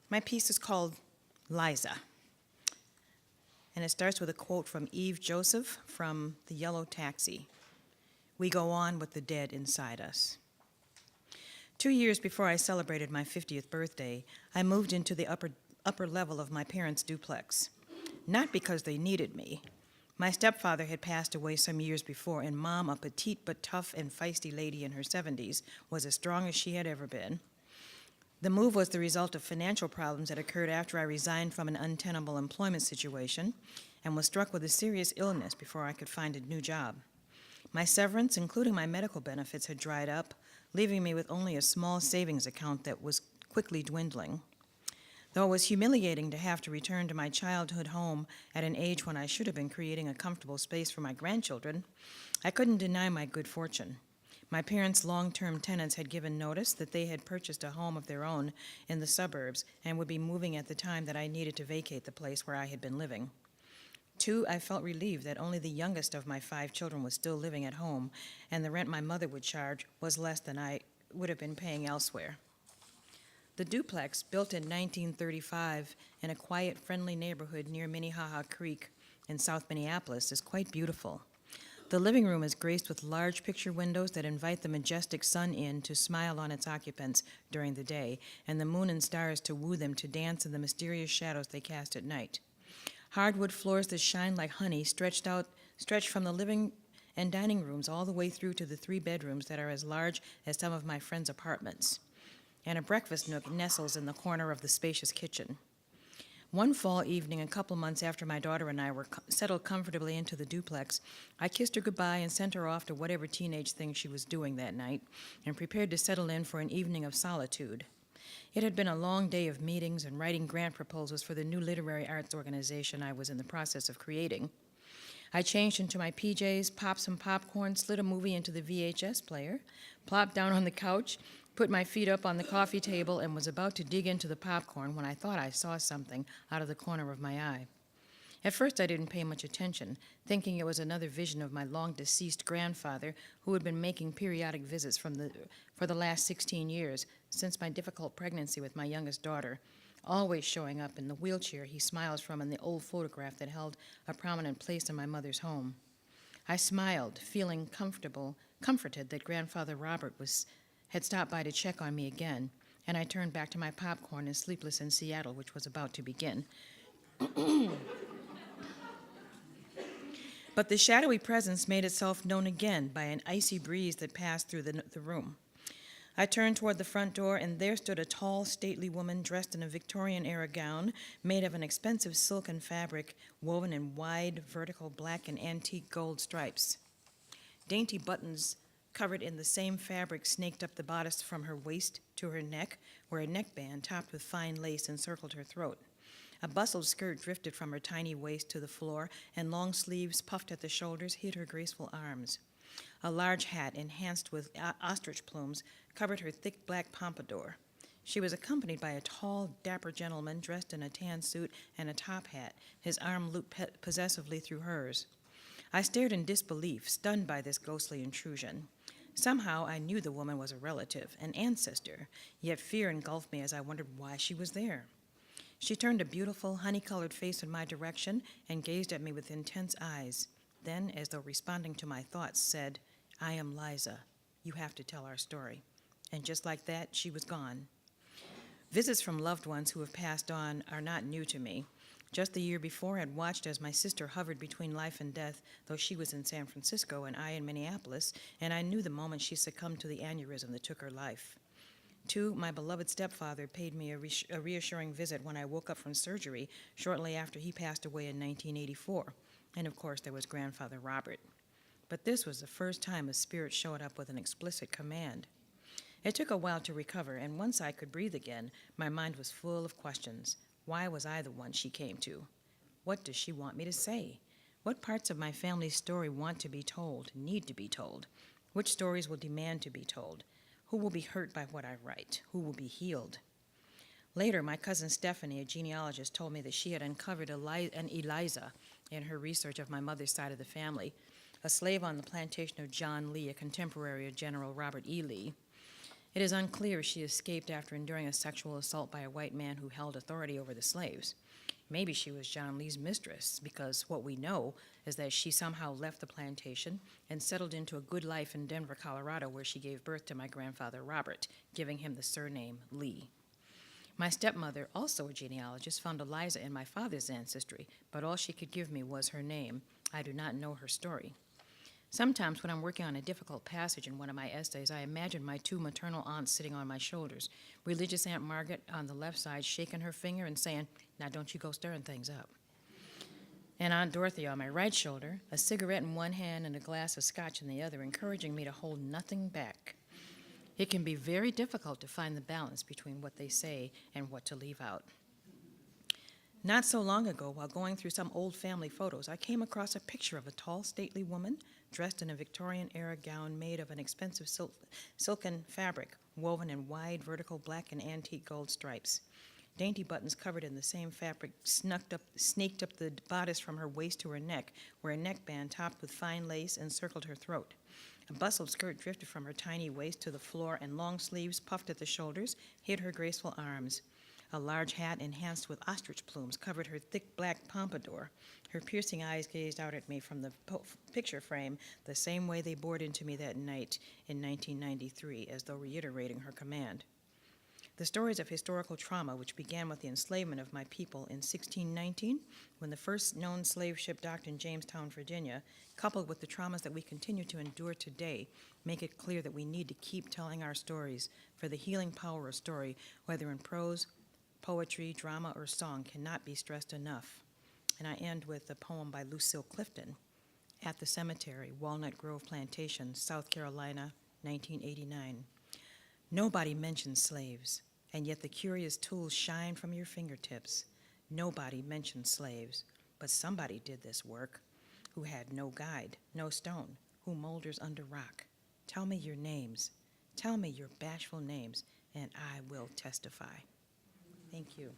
My piece is called Liza, and it starts with a quote from Eve Joseph from The Yellow Taxi. We go on with the dead inside us. 2 years before I celebrated my 50th birthday, I moved into the upper level of my parents' duplex. Not because they needed me. My stepfather had passed away some years before, and Mom, a petite but tough and feisty lady in her 70s, was as strong as she had ever been. The move was the result of financial problems that occurred after I resigned from an untenable employment situation and was struck with a serious illness before I could find a new job. My severance, including my medical benefits, had dried up, leaving me with only a small savings account that was quickly dwindling. Though it was humiliating to have to return to my childhood home at an age when I should have been creating a comfortable space for my grandchildren, I couldn't deny my good fortune. My parents' long-term tenants had given notice that they had purchased a home of their own in the suburbs and would be moving at the time that I needed to vacate the place where I had been living. 2, I felt relieved that only the youngest of my 5 children was still living at home, and the rent my mother would charge was less than I would have been paying elsewhere. The duplex, built in 1935 in a quiet, friendly neighborhood near Minnehaha Creek in South Minneapolis, is quite beautiful. The living room is graced with large picture windows that invite the majestic sun in to smile on its occupants during the day, and the moon and stars to woo them to dance in the mysterious shadows they cast at night. Hardwood floors that shine like honey stretch from the living and dining rooms all the way through to the 3 bedrooms that are as large as some of my friends' apartments. And a breakfast nook nestles in the corner of the spacious kitchen. One fall evening, a couple months after my daughter and I were settled comfortably into the duplex, I kissed her goodbye and sent her off to whatever teenage thing she was doing that night, and prepared to settle in for an evening of solitude. It had been a long day of meetings and writing grant proposals for the new literary arts organization I was in the process of creating. I changed into my PJs, popped some popcorn, slid a movie into the VHS player, plopped down on the couch, put my feet up on the coffee table, and was about to dig into the popcorn when I thought I saw something out of the corner of my eye. At first, I didn't pay much attention, thinking it was another vision of my long-deceased grandfather, who had been making periodic visits for the last 16 years, since my difficult pregnancy with my youngest daughter, always showing up in the wheelchair he smiles from in the old photograph that held a prominent place in my mother's home. I smiled, feeling comforted that Grandfather Robert had stopped by to check on me again, and I turned back to my popcorn and Sleepless in Seattle, which was about to begin. But the shadowy presence made itself known again by an icy breeze that passed through the room. I turned toward the front door, and there stood a tall, stately woman dressed in a Victorian-era gown made of an expensive silken fabric woven in wide, vertical black and antique gold stripes. Dainty buttons covered in the same fabric snaked up the bodice from her waist to her neck, where a neckband topped with fine lace encircled her throat. A bustled skirt drifted from her tiny waist to the floor, and long sleeves puffed at the shoulders hid her graceful arms. A large hat, enhanced with ostrich plumes, covered her thick black pompadour. She was accompanied by a tall, dapper gentleman dressed in a tan suit and a top hat, his arm looped possessively through hers. I stared in disbelief, stunned by this ghostly intrusion. Somehow I knew the woman was a relative, an ancestor, yet fear engulfed me as I wondered why she was there. She turned a beautiful, honey-colored face in my direction and gazed at me with intense eyes. Then, as though responding to my thoughts, said, "I am Liza. You have to tell our story." And just like that, she was gone. Visits from loved ones who have passed on are not new to me. Just the year before, I had watched as my sister hovered between life and death, though she was in San Francisco and I in Minneapolis, and I knew the moment she succumbed to the aneurysm that took her life. 2, my beloved stepfather paid me a reassuring visit when I woke up from surgery shortly after he passed away in 1984. And of course, there was Grandfather Robert. But this was the first time a spirit showed up with an explicit command. It took a while to recover, and once I could breathe again, my mind was full of questions. Why was I the one she came to? What does she want me to say? What parts of my family's story want to be told, need to be told? Which stories will demand to be told? Who will be hurt by what I write? Who will be healed? Later, my cousin Stephanie, a genealogist, told me that she had uncovered an Eliza in her research of my mother's side of the family, a slave on the plantation of John Lee, a contemporary of General Robert E. Lee. It is unclear if she escaped after enduring a sexual assault by a white man who held authority over the slaves. Maybe she was John Lee's mistress, because what we know is that she somehow left the plantation and settled into a good life in Denver, Colorado, where she gave birth to my grandfather Robert, giving him the surname Lee. My stepmother, also a genealogist, found Eliza in my father's ancestry, but all she could give me was her name. I do not know her story. Sometimes when I'm working on a difficult passage in one of my essays, I imagine my two maternal aunts sitting on my shoulders, religious Aunt Margaret on the left side shaking her finger and saying, "Now don't you go stirring things up." And Aunt Dorothy on my right shoulder, a cigarette in one hand and a glass of scotch in the other, encouraging me to hold nothing back. It can be very difficult to find the balance between what they say and what to leave out. Not so long ago, while going through some old family photos, I came across a picture of a tall, stately woman dressed in a Victorian-era gown made of an expensive silken fabric woven in wide vertical black and antique gold stripes. Dainty buttons covered in the same fabric snaked up the bodice from her waist to her neck, where a neckband topped with fine lace encircled her throat. A bustled skirt drifted from her tiny waist to the floor, and long sleeves, puffed at the shoulders, hid her graceful arms. A large hat enhanced with ostrich plumes covered her thick black pompadour. Her piercing eyes gazed out at me from the picture frame the same way they bored into me that night in 1993, as though reiterating her command. The stories of historical trauma, which began with the enslavement of my people in 1619, when the first known slave ship docked in Jamestown, Virginia, coupled with the traumas that we continue to endure today, make it clear that we need to keep telling our stories, for the healing power of story, whether in prose, poetry, drama, or song, cannot be stressed enough. And I end with a poem by Lucille Clifton, At the Cemetery, Walnut Grove Plantation, South Carolina, 1989. Nobody mentions slaves, and yet the curious tools shine from your fingertips. Nobody mentions slaves, but somebody did this work, who had no guide, no stone, who moulders under rock. Tell me your names. Tell me your bashful names, and I will testify. Thank you.